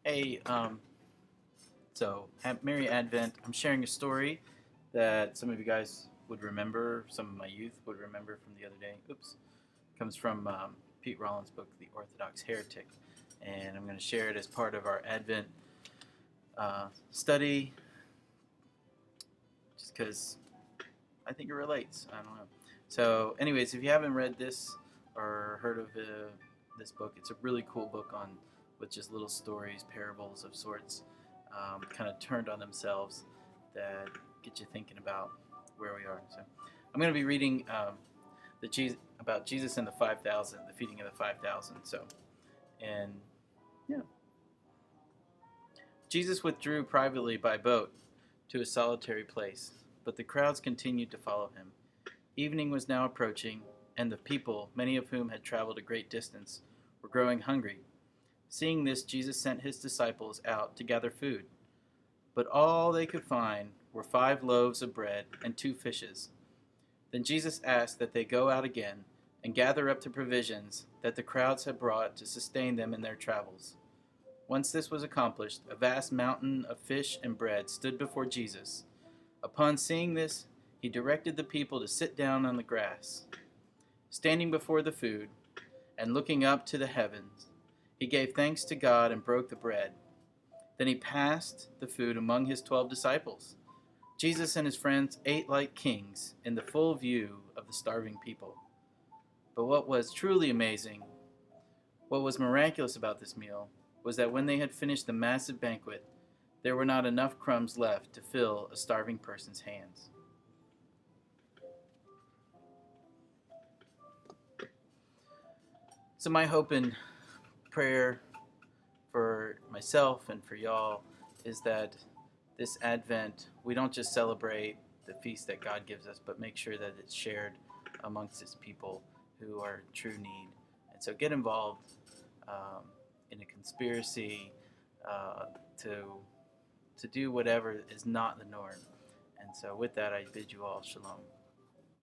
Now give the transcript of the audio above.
Hey, Merry Advent. I'm sharing a story that some of you guys would remember, some of my youth would remember from the other day. Oops. Comes from Pete Rollins' book, The Orthodox Heretic. And I'm going to share it as part of our Advent study, just because I think it relates. I don't know. So, anyways, if you haven't read this or heard of this book, it's a really cool book on with just little stories, parables of sorts, kind of turned on themselves that get you thinking about where we are. So, I'm going to be reading about Jesus and the 5,000, the feeding of the 5,000. So, and yeah, Jesus withdrew privately by boat to a solitary place, but the crowds continued to follow him. Evening was now approaching, and the people, many of whom had traveled a great distance, were growing hungry. Seeing this, Jesus sent his disciples out to gather food. But all they could find were 5 loaves of bread and 2 fishes. Then Jesus asked that they go out again and gather up the provisions that the crowds had brought to sustain them in their travels. Once this was accomplished, a vast mountain of fish and bread stood before Jesus. Upon seeing this, he directed the people to sit down on the grass. Standing before the food and looking up to the heavens, he gave thanks to God and broke the bread. Then he passed the food among his 12 disciples. Jesus and his friends ate like kings in the full view of the starving people. But what was truly amazing, what was miraculous about this meal, was that when they had finished the massive banquet, there were not enough crumbs left to fill a starving person's hands. So my hope and prayer for myself and for y'all is that this Advent, we don't just celebrate the feast that God gives us, but make sure that it's shared amongst his people who are in true need. And so get involved in a conspiracy to do whatever is not the norm. And so with that, I bid you all shalom.